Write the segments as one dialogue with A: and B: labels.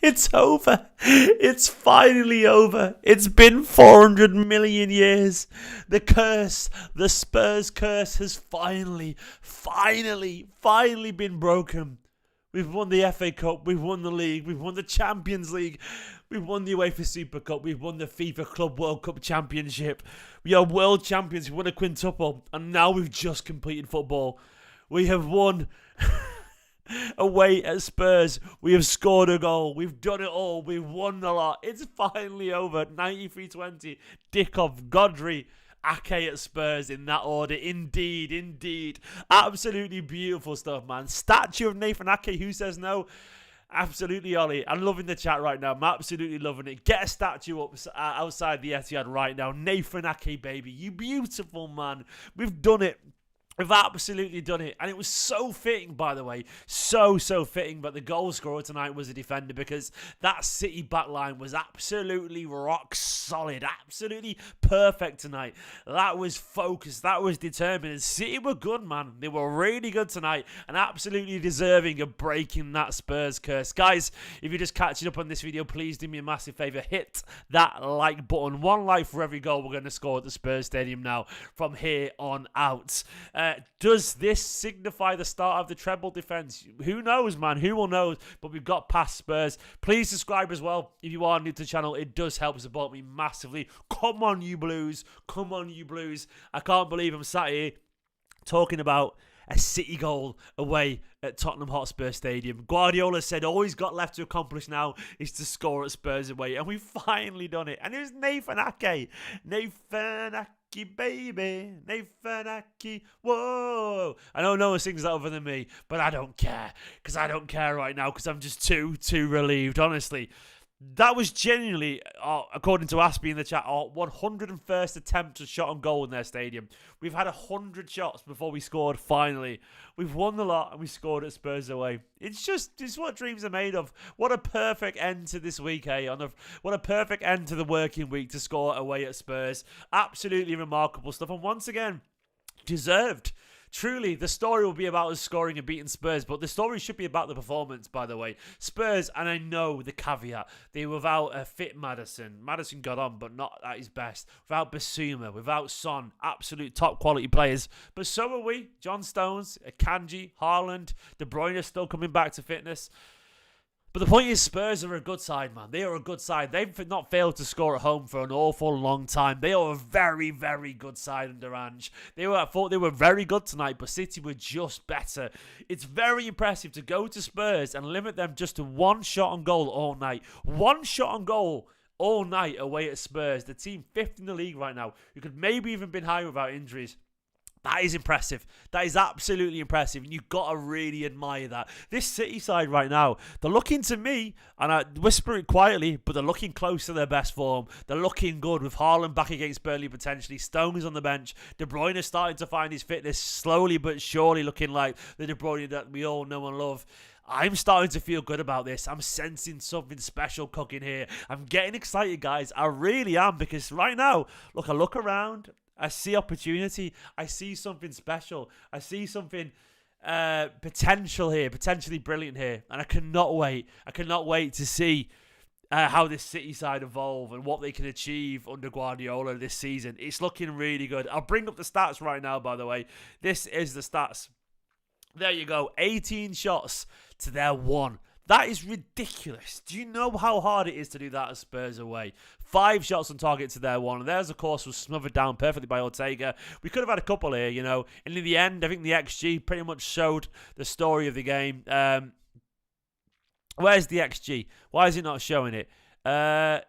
A: It's over. It's finally over. It's been 400 million years. The curse, the Spurs curse has finally been broken. We've won the FA Cup, we've won the league, we've won the Champions League, we've won the UEFA Super Cup, we've won the FIFA Club World Cup Championship. We are world champions, we won a quintuple, and now we've just completed football. We have won away at Spurs. We have scored a goal. We've done it all. We've won a lot. It's finally over. 93-20. Dickov, Godry, Ake at Spurs in that order. Indeed. Absolutely beautiful stuff, man. Statue of Nathan Ake. Who says no? Absolutely, Ollie. I'm loving the chat right now. I'm absolutely loving it. Get a statue up outside the Etihad right now. Nathan Ake, baby. You beautiful man. We've done it. We've absolutely done it. And it was so fitting, by the way. So fitting. But the goal scorer tonight was a defender, because that City backline was absolutely rock solid. Absolutely perfect tonight. That was focused. That was determined. And City were good, man. They were really good tonight. And absolutely deserving of breaking that Spurs curse. Guys, if you're just catching up on this video, please do me a massive favour. Hit that like button. 1 like for every goal we're going to score at the Spurs Stadium now from here on out. Does this signify the start of the treble defence? Who knows, man? Who will know? But we've got past Spurs. Please subscribe as well if you are new to the channel. It does help support me massively. Come on, you Blues. Come on, you Blues. I can't believe I'm sat here talking about a City goal away at Tottenham Hotspur Stadium. Guardiola said all he's got left to accomplish now is to score at Spurs away, and we've finally done it. And it was Nathan Ake. Nathan Ake, baby. Nathan Ake, whoa. I know no one sings that other than me, but I don't care. Because I don't care right now, because I'm just too relieved, honestly. That was genuinely, according to Aspie in the chat, our 101st attempt at shot on goal in their stadium. We've had 100 shots before we scored, finally. We've won the lot and we scored at Spurs away. It's what dreams are made of. What a perfect end to this week, eh? What a perfect end to the working week to score away at Spurs. Absolutely remarkable stuff. And once again, deserved. Truly, the story will be about us scoring and beating Spurs, but the story should be about the performance, by the way. Spurs, and I know the caveat, they were without a fit Maddison. Maddison got on, but not at his best. Without Basuma, without Son, absolute top quality players. But so are we. John Stones, Akanji, Haaland, De Bruyne still coming back to fitness. But the point is, Spurs are a good side, man. They are a good side. They've not failed to score at home for an awful long time. They are a very good side under Ange. I thought they were very good tonight, but City were just better. It's very impressive to go to Spurs and limit them just to 1 shot on goal all night. 1 shot on goal all night away at Spurs. The team 5th in the league right now, who could maybe even been higher without injuries. That is impressive. That is absolutely impressive. And you've got to really admire that. This City side right now, they're looking to me, and I whisper it quietly, but they're looking close to their best form. They're looking good with Haaland back against Burnley potentially. Stones on the bench. De Bruyne is starting to find his fitness slowly but surely, looking like the De Bruyne that we all know and love. I'm starting to feel good about this. I'm sensing something special cooking here. I'm getting excited, guys. I really am, because right now, look, I look around. I see opportunity. I see something special. I see something potential here, potentially brilliant here. And I cannot wait. I cannot wait to see how this City side evolve and what they can achieve under Guardiola this season. It's looking really good. I'll bring up the stats right now, by the way. This is the stats. There you go. 18 shots to their 1. That is ridiculous. Do you know how hard it is to do that at Spurs away? 5 shots on target to their 1. And theirs, of course, was smothered down perfectly by Ortega. We could have had a couple here, you know. And in the end, I think the XG pretty much showed the story of the game. Where's the XG? Why is it not showing it? Why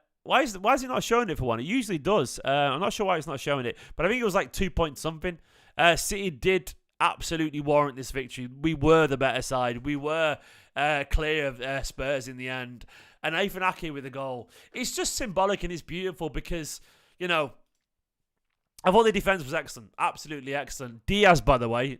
A: is it not showing it for one? It usually does. I'm not sure why it's not showing it. But I think it was like 2 point something. City did absolutely warrant this victory. We were the better side. We were clear of Spurs in the end. And Nathan Ake with a goal. It's just symbolic and it's beautiful because, you know, I thought the defence was excellent. Absolutely excellent. Diaz, by the way.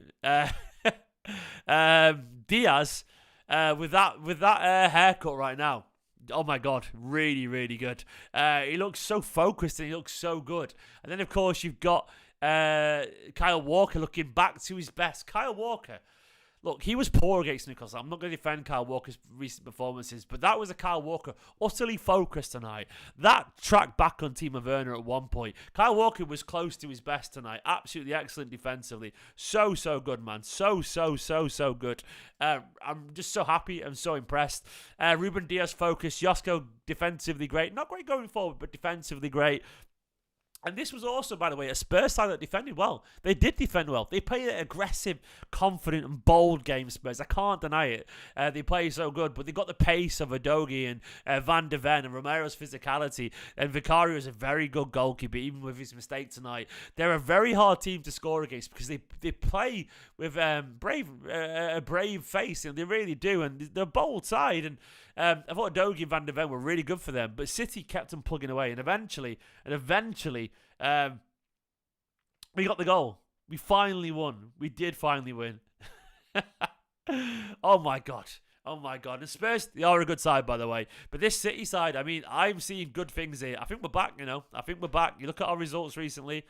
A: Diaz, with that haircut right now. Oh my God, really good. He looks so focused and he looks so good. And then, of course, you've got Kyle Walker looking back to his best. Kyle Walker, Look, he was poor against Newcastle. I'm not going to defend Kyle Walker's recent performances, but that was a Kyle Walker utterly focused tonight. That tracked back on Timo Werner at one point. Kyle Walker was close to his best tonight. Absolutely excellent defensively. So good, man. So good. I'm just so happy. I'm so impressed. Ruben Diaz focused. Josko defensively great. Not great going forward, but defensively great. And this was also, by the way, a Spurs side that defended well. They did defend well. They played an aggressive, confident, and bold game, Spurs. I can't deny it. They play so good, but they got the pace of Udogie and Van de Ven and Romero's physicality. And Vicario is a very good goalkeeper, even with his mistake tonight. They're a very hard team to score against because they play with a brave face, and they really do. And they're a bold side. And I thought Udogie and Van de Ven were really good for them, but City kept them plugging away, and eventually, we got the goal. We finally won. We did finally win. Oh my god. And Spurs, they are a good side, by the way. But this City side, I mean, I'm seeing good things here. I think we're back, I think we're back. You look at our results recently,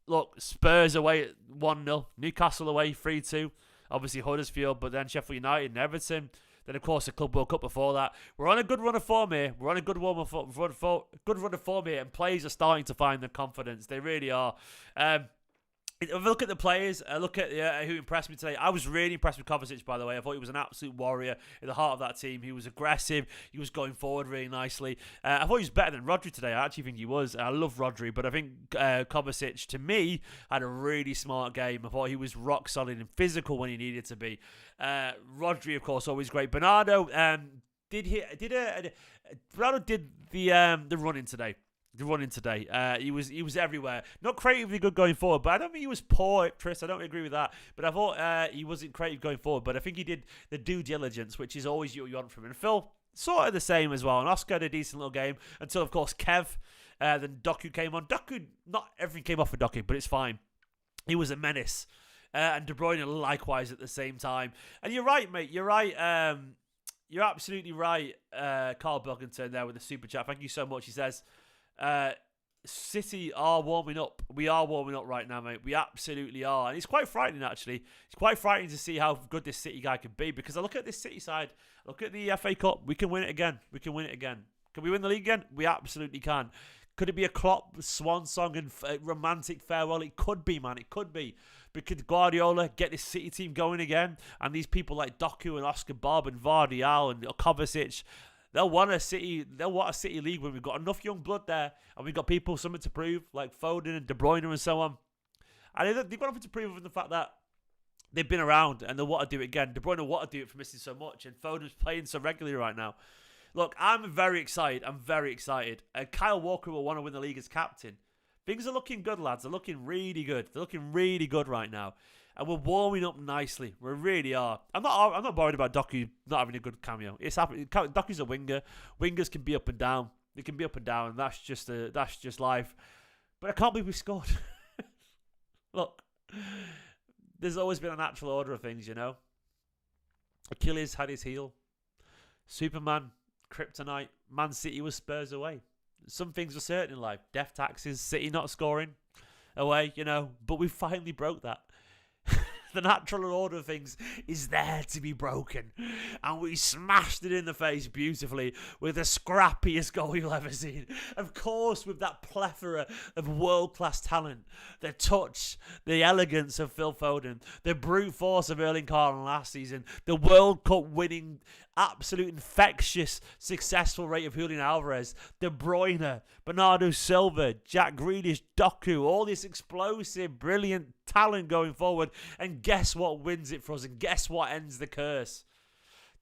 A: look, Spurs away at 1-0, Newcastle away 3-2, obviously Huddersfield, but then Sheffield United and Everton. Then, of course, the Club World Cup before that. We're on a good run of form here. Good run of form here, and players are starting to find their confidence. They really are. If I look at the players, look at who impressed me today. I was really impressed with Kovacic, by the way. I thought he was an absolute warrior in the heart of that team. He was aggressive. He was going forward really nicely. I thought he was better than Rodri today. I actually think he was. I love Rodri, but I think Kovacic, to me, had a really smart game. I thought he was rock solid and physical when he needed to be. Rodri, of course, always great. Bernardo did the running today. He was everywhere. Not creatively good going forward, but I don't think he was poor, Tris. I don't agree with that. But I thought he wasn't creative going forward. But I think he did the due diligence, which is always what you want from him. And Phil, sort of the same as well. And Oscar had a decent little game until, of course, Kev. Then Doku came on. Doku, not everything came off for Doku, but it's fine. He was a menace. And De Bruyne likewise at the same time. And you're right, mate. You're right. You're absolutely right. Carl Bilkington there with the super chat. Thank you so much. He says, City are warming up. We are warming up right now, mate. We absolutely are. And it's quite frightening, actually. It's quite frightening to see how good this City guy can be, because I look at this City side, look at the FA Cup. We can win it again. Can we win the league again? We absolutely can. Could it be a Klopp swan song and romantic farewell? It could be, man. It could be. Because Guardiola get this City team going again, and these people like Doku and Oscar Bob and Vardial and Kovacic, they'll want a City league when we've got enough young blood there, and we've got people something to prove, like Foden and De Bruyne and so on. And they've got nothing to prove with the fact that they've been around and they'll want to do it again. De Bruyne will want to do it for missing so much, and Foden's playing so regularly right now. Look, I'm very excited. Kyle Walker will want to win the league as captain. Things are looking good, lads. They're looking really good. They're looking really good right now. And we're warming up nicely. We really are. I'm not worried about Doku not having a good cameo. It's happening. Doku's a winger. Wingers can be up and down. They can be up and down, and that's just life. But I can't believe we scored. Look, there's always been a natural order of things, Achilles had his heel. Superman, Kryptonite, Man City was Spurs away. Some things are certain in life. Death taxes, City not scoring away, But we finally broke that. The natural order of things is there to be broken. And we smashed it in the face beautifully with the scrappiest goal you'll ever seen. Of course, with that plethora of world-class talent. The touch, the elegance of Phil Foden, the brute force of Erling Haaland last season, the World Cup winning, absolute infectious, successful rate of Julian Alvarez, De Bruyne, Bernardo Silva, Jack Grealish, Doku, all this explosive, brilliant talent going forward. And guess what wins it for us? And guess what ends the curse?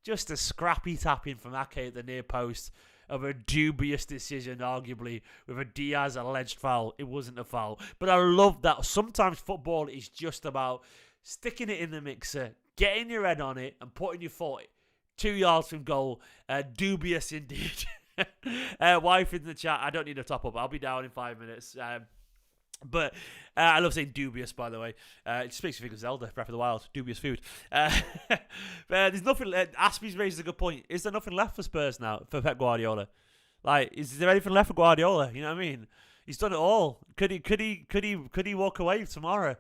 A: Just a scrappy tapping from Ake at the near post of a dubious decision, arguably, with a Diaz alleged foul. It wasn't a foul. But I love that sometimes football is just about sticking it in the mixer, getting your head on it, and putting your foot 2 yards from goal. Dubious indeed. Wife in the chat, I don't need a top up. I'll be down in 5 minutes. But I love saying dubious, by the way. It just makes me think of Zelda, Breath of the Wild. Dubious food. There's nothing. Aspie's raises a good point. Is there nothing left for Spurs now, for Pep Guardiola? Like, is there anything left for Guardiola? You know what I mean? He's done it all. Could he walk away tomorrow?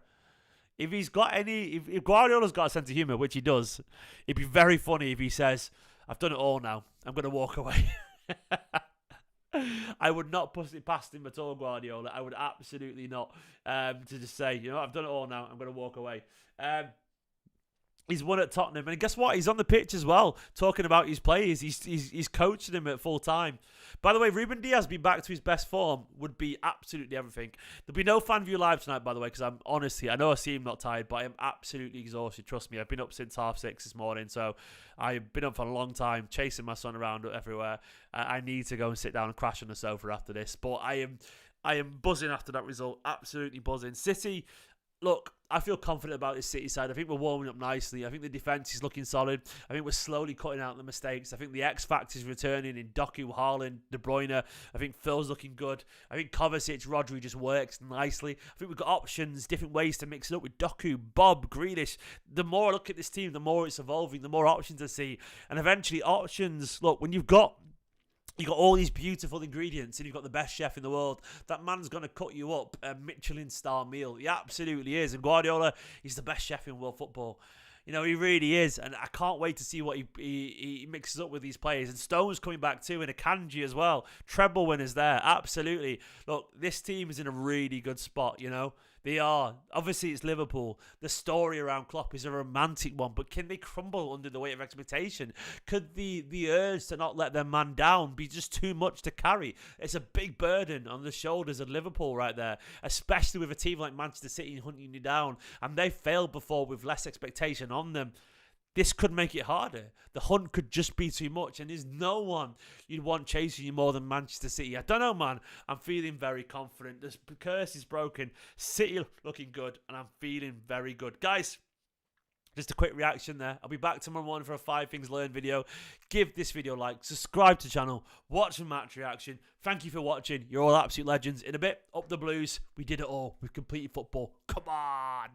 A: If he's got any, if Guardiola's got a sense of humour, which he does, it'd be very funny if he says, "I've done it all now. I'm going to walk away." I would not push it past him at all, Guardiola. I would absolutely not. To just say, I've done it all now. I'm going to walk away. He's won at Tottenham, and guess what? He's on the pitch as well, talking about his players. He's coaching them at full time. By the way, Ruben Diaz being back to his best form would be absolutely everything. There'll be no fan view live tonight, by the way, because I know I seem not tired, but I am absolutely exhausted. Trust me, I've been up since 6:30 this morning, so I've been up for a long time, chasing my son around everywhere. I need to go and sit down and crash on the sofa after this, but I am buzzing after that result. Absolutely buzzing. City. Look, I feel confident about this City side. I think we're warming up nicely. I think the defence is looking solid. I think we're slowly cutting out the mistakes. I think the X Factor is returning in Doku, Haaland, De Bruyne. I think Phil's looking good. I think Kovacic, Rodri just works nicely. I think we've got options, different ways to mix it up with Doku, Bob, Grealish. The more I look at this team, the more it's evolving, the more options I see. And eventually options, look, when you've got all these beautiful ingredients and you've got the best chef in the world, that man's going to cut you up a Michelin star meal. He absolutely is. And Guardiola, he's the best chef in world football. He really is. And I can't wait to see what he mixes up with these players. And Stone's coming back too, and Akanji as well. Treble winners there. Absolutely. Look, this team is in a really good spot, They are. Obviously, it's Liverpool. The story around Klopp is a romantic one, but can they crumble under the weight of expectation? Could the urge to not let their man down be just too much to carry? It's a big burden on the shoulders of Liverpool right there, especially with a team like Manchester City hunting you down, and they failed before with less expectation on them. This could make it harder. The hunt could just be too much, and there's no one you'd want chasing you more than Manchester City. I don't know, man. I'm feeling very confident. The curse is broken. City looking good, and I'm feeling very good. Guys, just a quick reaction there. I'll be back tomorrow morning for a 5 Things Learned video. Give this video a like. Subscribe to the channel. Watch the match reaction. Thank you for watching. You're all absolute legends. In a bit, up the Blues. We did it all. We've completed football. Come on.